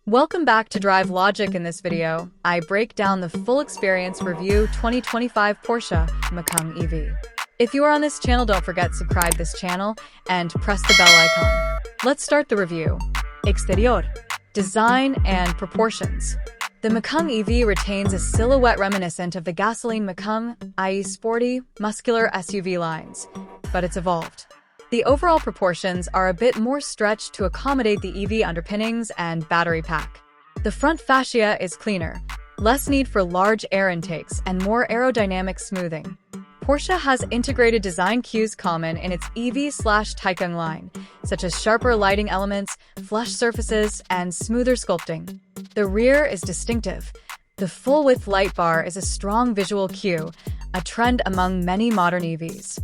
Welcome back to Drive Logic. In this video, I break down the full experience review 2025 Porsche Macan EV. If you are on this channel, don't forget to subscribe this channel and press the bell icon. Let's start the review. Exterior. Design and proportions. The Macan EV retains a silhouette reminiscent of the gasoline Macan, i.e. sporty, muscular SUV lines, but it's evolved. The overall proportions are a bit more stretched to accommodate the EV underpinnings and battery pack. The front fascia is cleaner, less need for large air intakes, and more aerodynamic smoothing. Porsche has integrated design cues common in its EV/Taycan line, such as sharper lighting elements, flush surfaces, and smoother sculpting. The rear is distinctive. The full-width light bar is a strong visual cue, a trend among many modern EVs.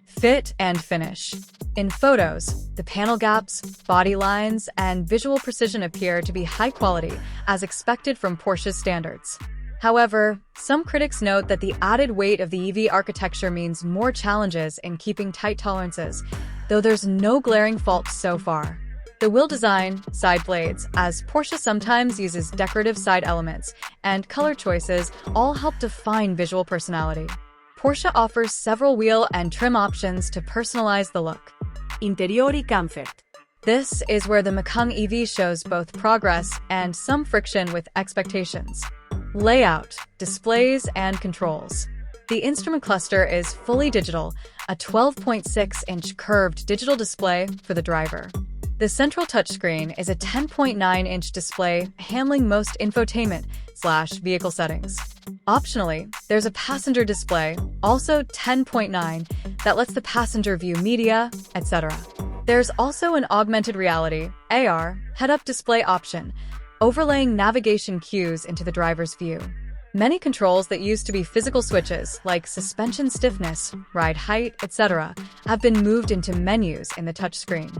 Fit and finish. In photos, the panel gaps, body lines, and visual precision appear to be high quality, as expected from Porsche's standards. However, some critics note that the added weight of the EV architecture means more challenges in keeping tight tolerances, though there's no glaring faults so far. The wheel design, side blades, as Porsche sometimes uses decorative side elements, and color choices all help define visual personality. Porsche offers several wheel and trim options to personalize the look. Interior y comfort. This is where the Macan EV shows both progress and some friction with expectations. Layout, displays, and controls. The instrument cluster is fully digital, a 12.6-inch curved digital display for the driver. The central touchscreen is a 10.9-inch display handling most infotainment/vehicle settings. Optionally, there's a passenger display, also 10.9, that lets the passenger view media, etc. There's also an augmented reality (AR) head-up display option, overlaying navigation cues into the driver's view. Many controls that used to be physical switches, like suspension stiffness, ride height, etc., have been moved into menus in the touchscreen.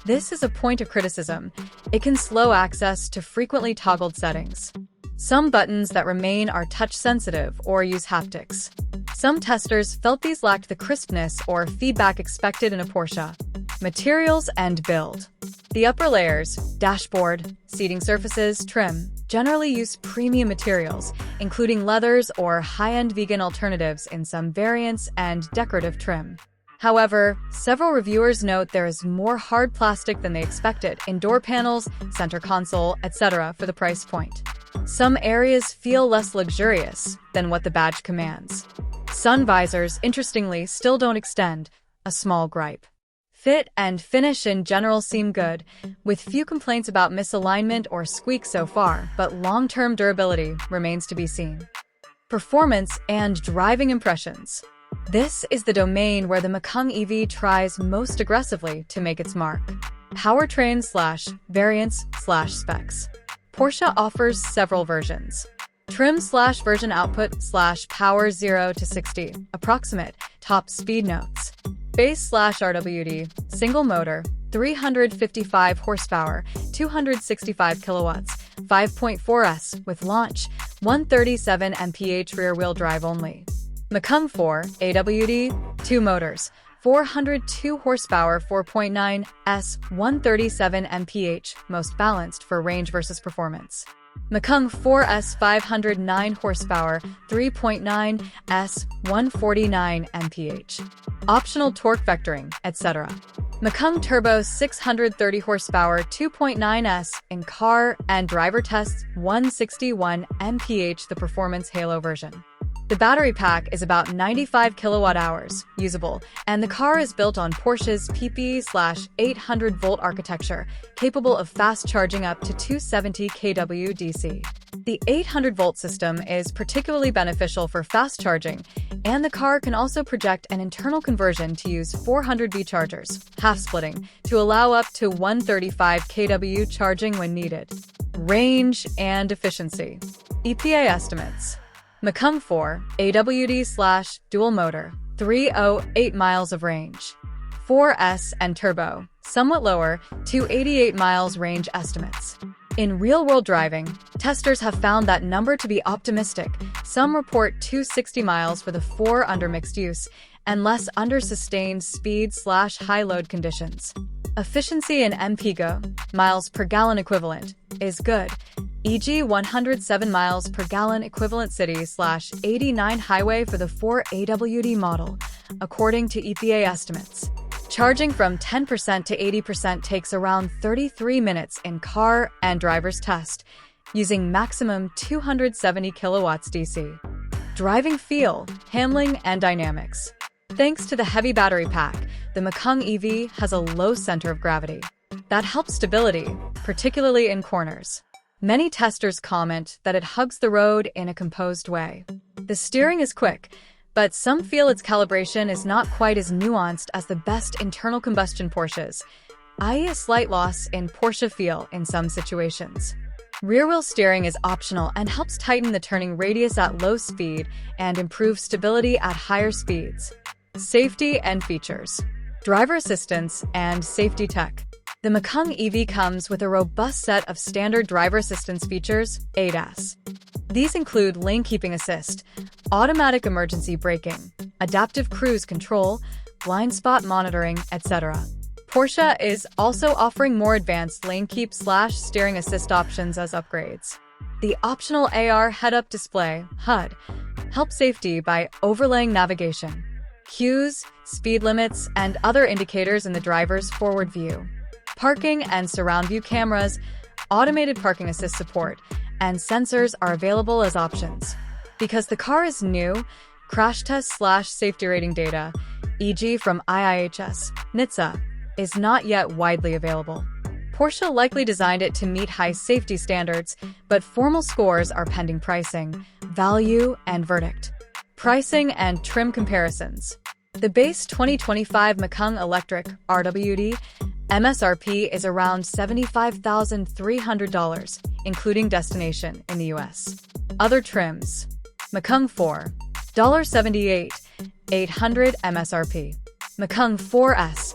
This is a point of criticism. It can slow access to frequently toggled settings. Some buttons that remain are touch-sensitive or use haptics. Some testers felt these lacked the crispness or feedback expected in a Porsche. Materials and build. The upper layers, dashboard, seating surfaces, trim, generally use premium materials, including leathers or high-end vegan alternatives in some variants and decorative trim. However, several reviewers note there is more hard plastic than they expected in door panels, center console, etc. for the price point. Some areas feel less luxurious than what the badge commands. Sun visors, interestingly, still don't extend, a small gripe. Fit and finish in general seem good, with few complaints about misalignment or squeak so far, but long-term durability remains to be seen. Performance and driving impressions. This is the domain where the Macan EV tries most aggressively to make its mark. Powertrain/variants/specs. Porsche offers several versions. Trim/version output/power 0 to 60, approximate, top speed notes. Base/RWD, single motor, 355 horsepower, 265 kilowatts, 5.4S with launch, 137 mph rear-wheel drive only. Macan 4, AWD, 2 motors, 402 horsepower, 4.9S, 137 mph, most balanced for range versus performance. Macan 4S 509 horsepower, 3.9S, 149 mph. Optional torque vectoring, etc. Macan Turbo 630 horsepower, 2.9S in car and driver tests, 161 mph, the performance halo version. The battery pack is about 95 kilowatt-hours, usable, and the car is built on Porsche's PP/800-volt architecture, capable of fast charging up to 270 kW DC. The 800-volt system is particularly beneficial for fast charging, and the car can also project an internal conversion to use 400V chargers, half-splitting, to allow up to 135 kW charging when needed. Range and efficiency. EPA estimates. Macan 4, AWD/dual motor, 308 miles of range. 4S and turbo, somewhat lower, 288 miles range estimates. In real-world driving, testers have found that number to be optimistic. Some report 260 miles for the 4 under mixed use, and less under sustained speed/high load conditions. Efficiency in MPG, miles per gallon equivalent, is good, e.g. 107 miles per gallon equivalent city/89 highway for the 4AWD model, according to EPA estimates. Charging from 10% to 80% takes around 33 minutes in car and driver's test, using maximum 270 kilowatts DC. Driving feel, handling, and dynamics. Thanks to the heavy battery pack, the Macan EV has a low center of gravity. That helps stability, particularly in corners. Many testers comment that it hugs the road in a composed way. The steering is quick, but some feel its calibration is not quite as nuanced as the best internal combustion Porsches, i.e. a slight loss in Porsche feel in some situations. Rear-wheel steering is optional and helps tighten the turning radius at low speed and improve stability at higher speeds. Safety and features. Driver assistance and safety tech. The Macan EV comes with a robust set of standard driver assistance features, ADAS. These include lane keeping assist, automatic emergency braking, adaptive cruise control, blind spot monitoring, etc. Porsche is also offering more advanced lane keep/steering assist options as upgrades. The optional AR head-up display, HUD, helps safety by overlaying navigation, cues, speed limits, and other indicators in the driver's forward view. Parking and surround view cameras, automated parking assist support, and sensors are available as options. Because the car is new, crash test/safety rating data, e.g. from IIHS, NHTSA, is not yet widely available. Porsche likely designed it to meet high safety standards, but formal scores are pending pricing, value, and verdict. Pricing and trim comparisons. The base 2025 Macan Electric RWD MSRP is around $75,300, including destination in the US. Other trims. Macan 4, $78,800 MSRP. Macan 4S,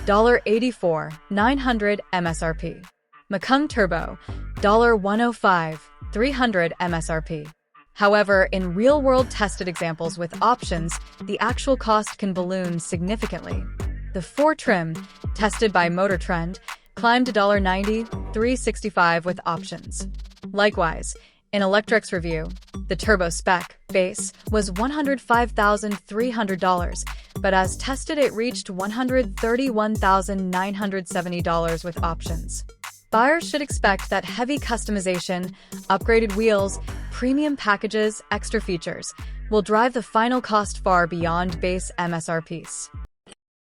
$84,900 MSRP. Macan Turbo, $105,300 MSRP. However, in real-world tested examples with options, the actual cost can balloon significantly. The 4 trim, tested by Motor Trend, climbed to $90,365 with options. Likewise, in Electric's review, the Turbo Spec base was $105,300, but as tested it reached $131,970 with options. Buyers should expect that heavy customization, upgraded wheels, premium packages, extra features will drive the final cost far beyond base MSRPs.